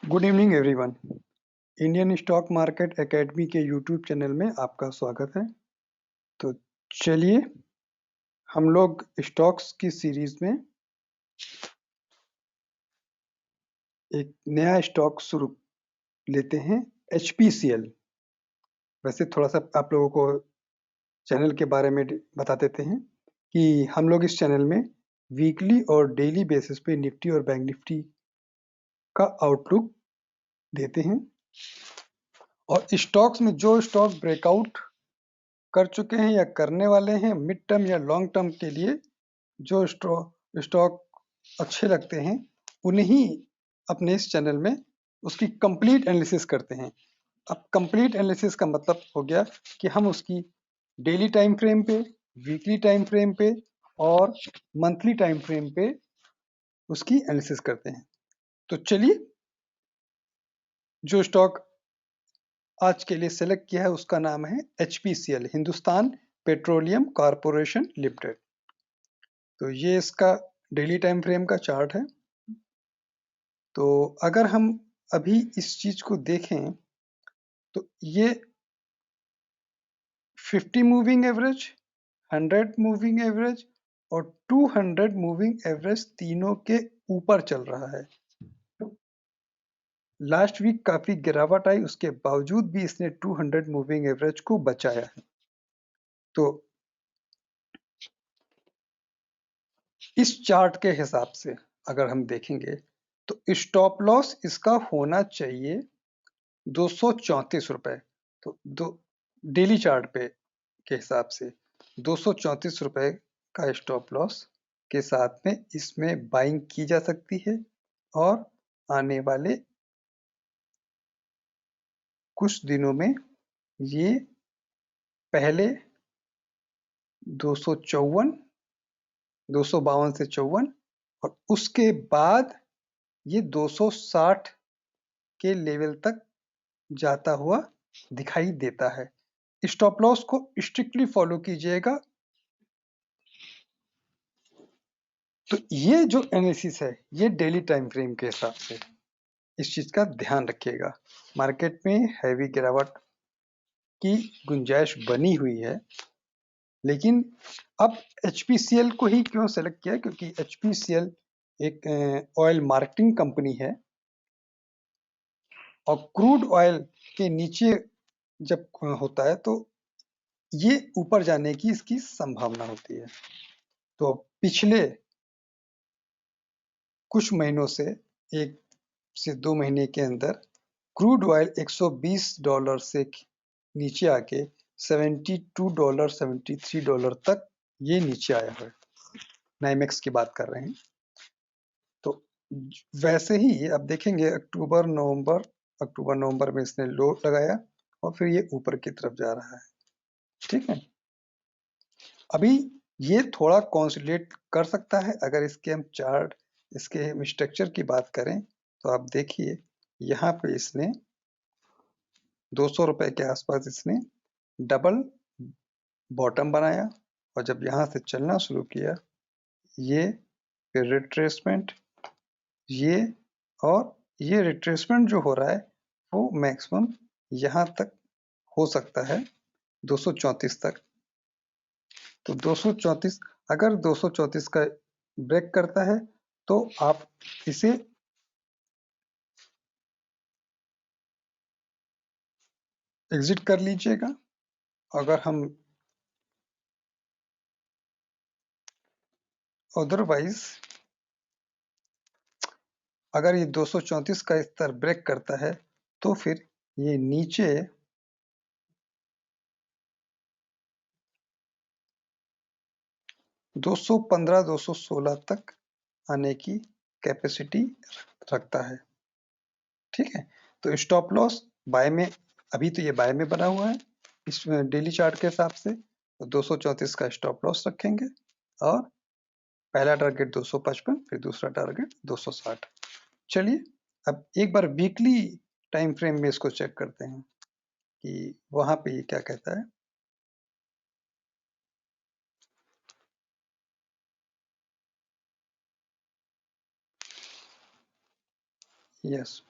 Good evening everyone. Indian stock market academy के YouTube channel में आपका स्वागत है। तो चलिए हम लोग स्टॉक्स की सीरीज में एक नया स्टॉक शुरू लेते हैं, HPCL। वैसे थोड़ा सा आप लोगों को चैनल के बारे में बता देते हैं कि हम लोग इस चैनल में वीकली और डेली बेसिस पे निफ्टी और बैंक निफ्टी का आउटलुक देते हैं, और स्टॉक्स में जो स्टॉक ब्रेकआउट कर चुके हैं या करने वाले हैं मिड टर्म या लॉन्ग टर्म के लिए, जो स्टॉक अच्छे लगते हैं उन्हीं अपने इस चैनल में उसकी कंप्लीट एनालिसिस करते हैं। अब कंप्लीट एनालिसिस का मतलब हो गया कि हम उसकी डेली टाइम फ्रेम पे, वीकली टाइम फ्रेम पे और मंथली टाइम फ्रेम पे उसकी एनालिसिस करते हैं। तो चलिए, जो स्टॉक आज के लिए सेलेक्ट किया है उसका नाम है HPCL, Hindustan petroleum corporation limited. तो ये इसका डेली टाइम फ्रेम का चार्ट है। तो अगर हम अभी इस चीज को देखें तो ये 50 मूविंग एवरेज, 100 मूविंग एवरेज और 200 मूविंग एवरेज तीनों के ऊपर चल रहा है। लास्ट वीक काफी गिरावट आई, उसके बावजूद भी इसने 200 मूविंग एवरेज को बचाया है। तो इस चार्ट के हिसाब से अगर हम देखेंगे तो स्टॉप लॉस इसका होना चाहिए 234 रुपए। तो डेली चार्ट पे के हिसाब से 234 रुपए का स्टॉप लॉस के साथ में इसमें बाइंग की जा सकती है, और आने वाले कुछ दिनों में ये पहले 254, 252 से 54 और उसके बाद ये 260 के लेवल तक जाता हुआ दिखाई देता है। स्टॉप लॉस को स्ट्रिक्टली फॉलो कीजिएगा। तो ये जो एनालिसिस है ये डेली टाइम फ्रेम के हिसाब से, इस चीज का ध्यान रखिएगा। मार्केट में हैवी गिरावट की गुंजाइश बनी हुई है, लेकिन अब HPCL को ही क्यों सेलेक्ट किया, क्योंकि HPCL एक ऑयल मार्केटिंग कंपनी है, और क्रूड ऑयल के नीचे जब होता है तो ये ऊपर जाने की इसकी संभावना होती है। तो पिछले कुछ महीनों से, 1 से 2 महीने के अंदर क्रूड ऑयल $120 से नीचे आके $72, $73 तक ये नीचे आया है। नाइमेक्स की बात कर रहे हैं। तो वैसे ही अब देखेंगे अक्टूबर नवंबर में इसने लो लगाया और फिर ये ऊपर की तरफ जा रहा है। ठीक है, अभी ये थोड़ा कंसोलिडेट कर सकता है। अगर इसके हम चार्ट, इसके हम स्ट्रक्चर की बात करें तो आप देखिए यहाँ पे इसने 200 रुपए के आसपास इसने डबल बॉटम बनाया, और जब यहाँ से चलना शुरू किया ये, फिर रिट्रेसमेंट, ये, और ये रिट्रेसमेंट जो हो रहा है वो मैक्सिमम यहाँ तक हो सकता है 234 तक। तो 234, अगर 234 का ब्रेक करता है तो आप इसे एग्जिट कर लीजिएगा। अगर हम अदरवाइज अगर ये 234 का स्तर ब्रेक करता है तो फिर ये नीचे 215, 216 तक आने की कैपेसिटी रखता है। ठीक है, तो स्टॉप लॉस बाय में, अभी तो ये बाय में बना हुआ है इस डेली चार्ट के हिसाब से, तो 234 का स्टॉप लॉस रखेंगे, और पहला टारगेट 255, फिर दूसरा टारगेट 260। चलिए अब एक बार वीकली टाइम फ्रेम में इसको चेक करते हैं कि वहां पे ये क्या कहता है। यस,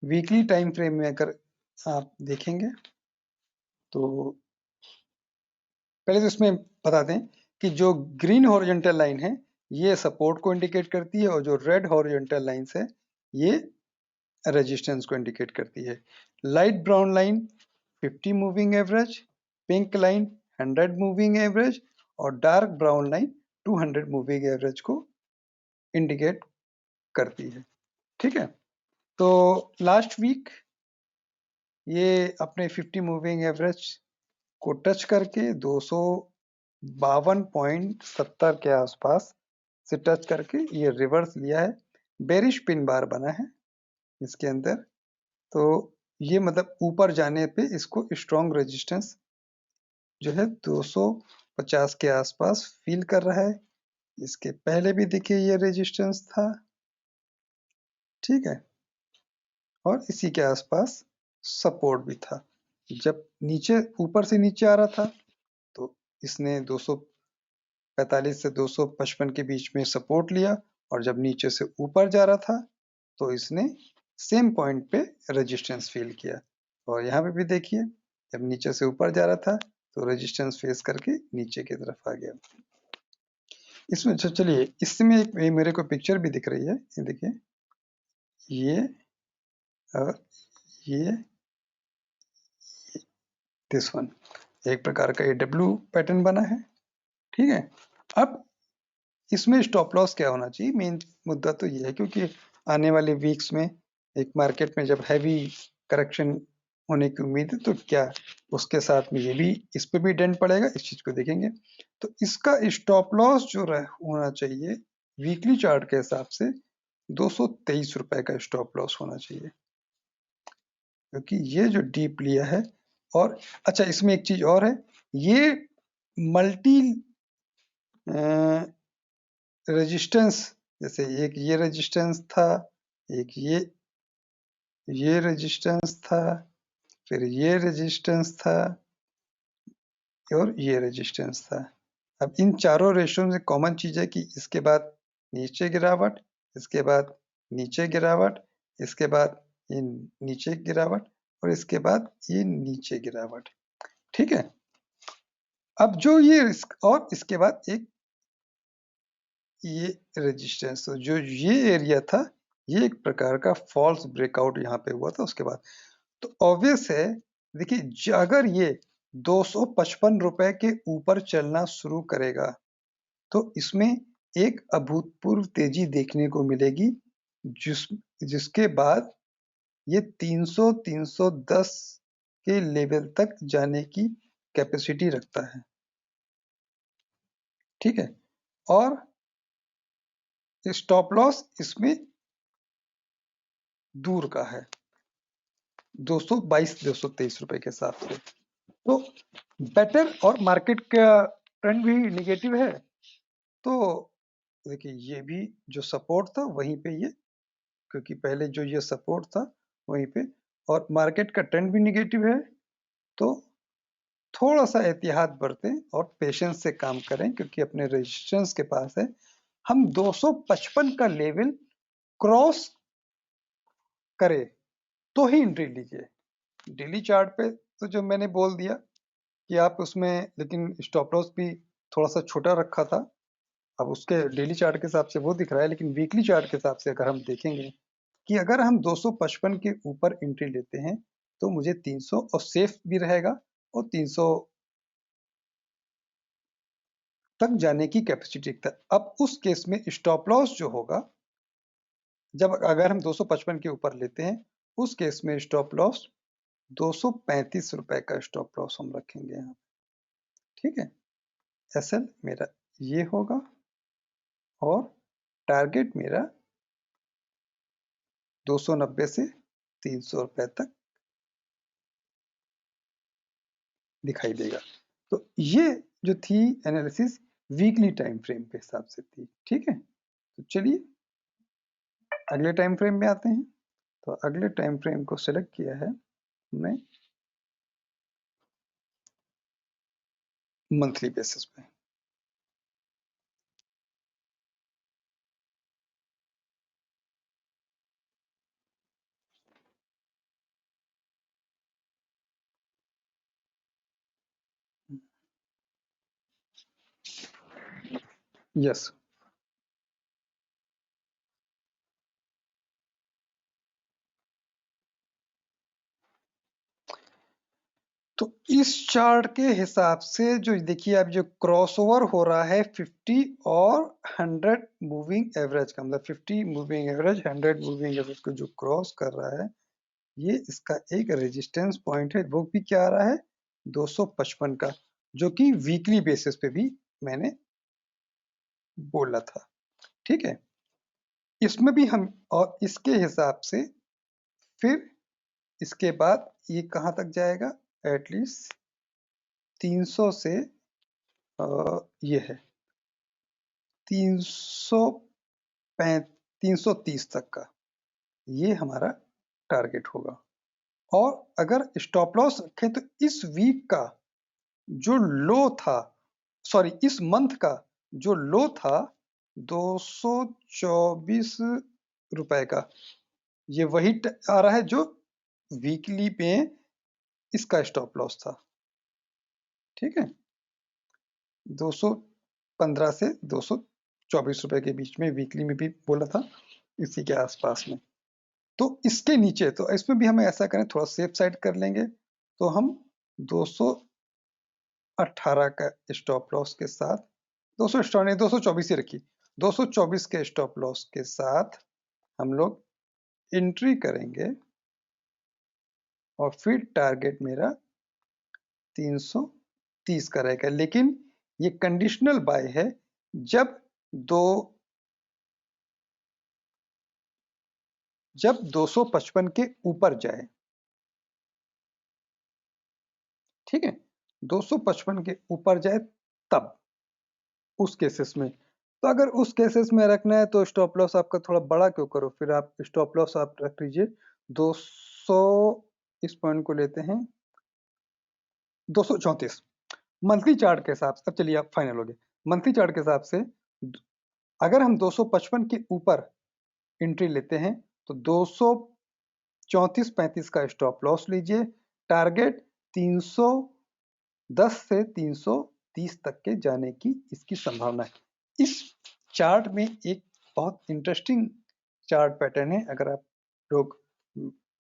वीकली टाइम फ्रेम में अगर आप देखेंगे तो पहले तो इसमें बता दें कि जो ग्रीन हॉरिजॉन्टल लाइन है ये सपोर्ट को इंडिकेट करती है और जो रेड हॉरिजॉन्टल लाइंस है ये रेजिस्टेंस को इंडिकेट करती है। Light brown line 50 moving average, pink line 100 moving average और dark brown line 200 moving average को इंडिकेट करती है। ठीक है, तो लास्ट वीक ये अपने 50 मूविंग एवरेज को टच करके 252.70 के आसपास से टच करके ये रिवर्स लिया है, बेरिश पिन बार बना है इसके अंदर। तो ये मतलब ऊपर जाने पे इसको स्ट्रॉन्ग रेजिस्टेंस जो है 250 के आसपास फील कर रहा है। इसके पहले भी देखिए ये रेजिस्टेंस था, ठीक है, और इसी के आसपास सपोर्ट भी था। जब नीचे ऊपर से नीचे आ रहा था तो इसने 245 से 255 के बीच में सपोर्ट लिया और जब नीचे से ऊपर जा रहा था तो इसने सेम पॉइंट पे रेजिस्टेंस फील किया। और यहाँ पे भी देखिए जब नीचे से ऊपर जा रहा था तो रेजिस्टेंस फेस करके नीचे की तरफ आ गया। इसमें चलिए इसमें एक मेरे को पिक्चर भी दिख रही है, ये देखिए ये और ये दिस वन एक प्रकार का AW पैटर्न बना है। ठीक है, अब इसमें स्टॉप लॉस क्या होना चाहिए, मेन मुद्दा तो ये है क्योंकि आने वाले वीक्स में एक मार्केट में जब हैवी करेक्शन होने की उम्मीद है तो क्या उसके साथ में ये भी इस पे भी डेंट पड़ेगा, इस चीज को देखेंगे। तो इसका स्टॉप लॉस जो होना चाहिए वीकली चार्ट के हिसाब से 223 रुपए का स्टॉप लॉस होना चाहिए क्योंकि ये जो डीप लिया है। और अच्छा इसमें एक चीज और है, ये मल्टी रेजिस्टेंस, जैसे एक ये रेजिस्टेंस था, एक ये रेजिस्टेंस था, फिर ये रेजिस्टेंस था और ये रेजिस्टेंस था। अब इन चारों रेशियो में कॉमन चीज है कि इसके बाद नीचे गिरावट, इसके बाद नीचे गिरावट, इसके बाद ये नीचे गिरावट और इसके बाद ये नीचे गिरावट। ठीक है, अब जो ये और इसके बाद एक ये रेजिस्टेंस, तो जो ये एरिया था ये एक प्रकार का फॉल्स ब्रेकआउट यहाँ पे हुआ था उसके बाद। तो ऑब्वियस है, देखिए अगर ये 255 रुपए के ऊपर चलना शुरू करेगा तो इसमें एक अभूतपूर्व तेजी देखने को मिलेगी जिसके बाद ये 300-310 के लेवल तक जाने की कैपेसिटी रखता है। ठीक है, और स्टॉप लॉस इसमें दूर का है 222-223 रुपए के हिसाब से। तो बेटर और मार्केट का ट्रेंड भी निगेटिव है, तो देखिए ये भी जो सपोर्ट था वहीं पे ये, क्योंकि पहले जो ये सपोर्ट था वहीं पे और मार्केट का ट्रेंड भी निगेटिव है, तो थोड़ा सा एहतियात बरतें और पेशेंस से काम करें क्योंकि अपने रेजिस्टेंस के पास है। हम 255 का लेवल क्रॉस करे तो ही एंट्री लीजिए। डेली चार्ट पे तो जो मैंने बोल दिया कि आप उसमें, लेकिन स्टॉप लॉस भी थोड़ा सा छोटा रखा था, अब उसके डेली चार्ट के हिसाब से वो दिख रहा है, लेकिन वीकली चार्ट के हिसाब से अगर हम देखेंगे कि अगर हम 255 के ऊपर एंट्री लेते हैं तो मुझे 300 और सेफ भी रहेगा और 300 तक जाने की कैपेसिटी रखता है। अब उस केस में स्टॉप लॉस जो होगा, जब अगर हम 255 के ऊपर लेते हैं उस केस में स्टॉप लॉस 235 रुपए का स्टॉप लॉस हम रखेंगे यहाँ। ठीक है, एसएल मेरा ये होगा और टारगेट मेरा 290 से 300 रुपए तक दिखाई देगा। तो ये जो थी एनालिसिस वीकली टाइम फ्रेम के हिसाब से थी। ठीक है, तो चलिए अगले टाइम फ्रेम में आते हैं। तो अगले टाइम फ्रेम को सिलेक्ट किया है हमने मंथली बेसिस पे। यस। तो इस चार्ट के हिसाब से जो देखिए अब जो क्रॉसओवर हो रहा है 50 और 100 मूविंग एवरेज का, मतलब 50 मूविंग एवरेज 100 मूविंग एवरेज को जो क्रॉस कर रहा है, ये इसका एक रेजिस्टेंस पॉइंट है। वो भी क्या आ रहा है 255 का, जो कि वीकली बेसिस पे भी मैंने बोला था। ठीक है, इसमें भी हम, और इसके हिसाब से फिर इसके बाद ये कहाँ तक जाएगा, एटलीस्ट 300 से ये है 330 तक का, ये हमारा टारगेट होगा। और अगर स्टॉप लॉस रखें तो इस वीक का जो लो था, सॉरी इस मंथ का जो लो था 224 रुपए का, ये वही आ रहा है जो वीकली में इसका स्टॉप लॉस था। ठीक है, 215 से 224 रुपए के बीच में वीकली में भी बोला था, इसी के आसपास में। तो इसके नीचे, तो इसमें भी हमें ऐसा करें, थोड़ा सेफ साइड कर लेंगे, तो हम 218 का स्टॉप लॉस के साथ, 224 ही रखिए, 224 के स्टॉप लॉस के साथ हम लोग एंट्री करेंगे, और फिर टारगेट मेरा 330 का रहेगा। लेकिन ये कंडीशनल बाय है, जब 255 के ऊपर जाए। ठीक है, 255 के ऊपर जाए तब, उस केसेस में। तो अगर उस केसेस में रखना है तो स्टॉप लॉस आपका थोड़ा बड़ा क्यों करो, फिर आप स्टॉप लॉस आप रख लीजिए 200, इस पॉइंट को लेते हैं 234 मंथली चार्ट के हिसाब से। अब चलिए आप फाइनल हो गए मंथली चार्ट के हिसाब से। अगर हम 255 के ऊपर एंट्री लेते हैं तो 234-35 का स्टॉप लॉस लीजिए, टारगेट 310 से 330 तक के जाने की इसकी संभावना है। इस चार्ट में एक बहुत इंटरेस्टिंग चार्ट पैटर्न है, अगर आप लोग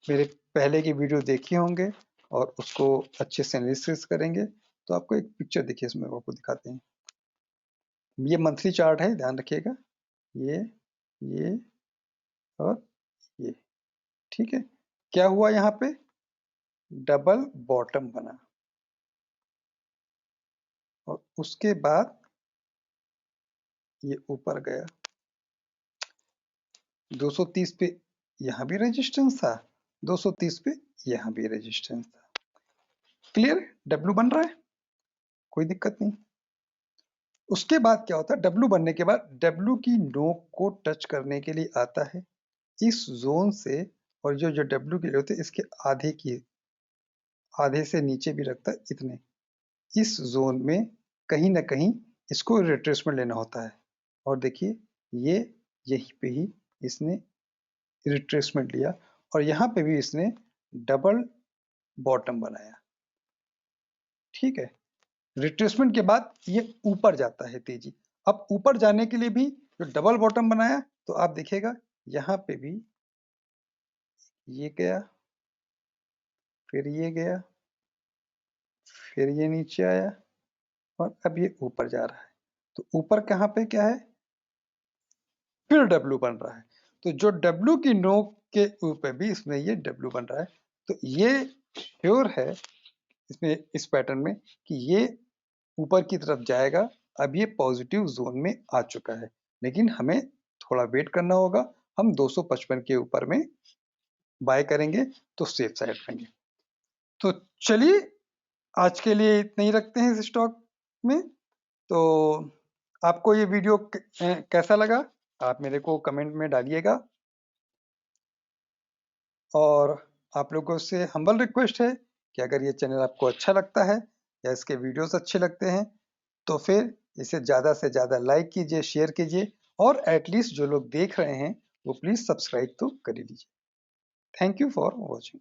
मेरे पहले के वीडियो देखे होंगे और उसको अच्छे से एनालिसिस करेंगे तो आपको एक पिक्चर देखिए, इसमें आपको दिखाते हैं। ये मंथली चार्ट है, ध्यान रखिएगा, ये और ये। ठीक है, क्या हुआ यहाँ पे, डबल बॉटम बना, और उसके बाद ये ऊपर गया 230 पे, यहाँ भी रेजिस्टेंस था, 230 पे यहाँ भी रेजिस्टेंस था। क्लियर, डब्ल्यू बन रहा है, कोई दिक्कत नहीं। उसके बाद क्या होता है, डब्ल्यू बनने के बाद डब्ल्यू की नोक को टच करने के लिए आता है इस जोन से, और जो डब्ल्यू के लिए होते हैं इसके आधे से नीचे भी रखता है इतने, इस जोन में कहीं ना कहीं इसको रिट्रेसमेंट लेना होता है। और देखिए ये यहीं पे ही इसने रिट्रेसमेंट लिया, और यहाँ पे भी इसने डबल बॉटम बनाया। ठीक है, रिट्रेसमेंट के बाद ये ऊपर जाता है तेजी। अब ऊपर जाने के लिए भी जो डबल बॉटम बनाया, तो आप देखिएगा यहाँ पे भी ये गया, फिर ये गया, फिर ये नीचे आया, और अब ये ऊपर जा रहा है। तो ऊपर कहाँ पे क्या है, फिर डब्ल्यू बन रहा है। तो जो डब्ल्यू की नोक के ऊपर भी इसमें ये डब्ल्यू बन रहा है। तो ये श्योर है इसमें, इस पैटर्न में, कि ये ऊपर की तरफ जाएगा। अब ये पॉजिटिव जोन में आ चुका है, लेकिन हमें थोड़ा वेट करना होगा। हम 255 के ऊपर में बाय करेंगे तो सेफ साइड रहेंगे। तो चलिए आज के लिए इतना ही रखते हैं इस स्टॉक में। तो आपको ये वीडियो कैसा लगा, आप मेरे को कमेंट में डालिएगा। और आप लोगों से हम्बल रिक्वेस्ट है कि अगर ये चैनल आपको अच्छा लगता है या इसके वीडियोस अच्छे लगते हैं तो फिर इसे ज़्यादा से ज़्यादा लाइक कीजिए, शेयर कीजिए, और एटलीस्ट जो लोग देख रहे हैं वो प्लीज़ सब्सक्राइब तो कर लीजिए। Thank you for watching.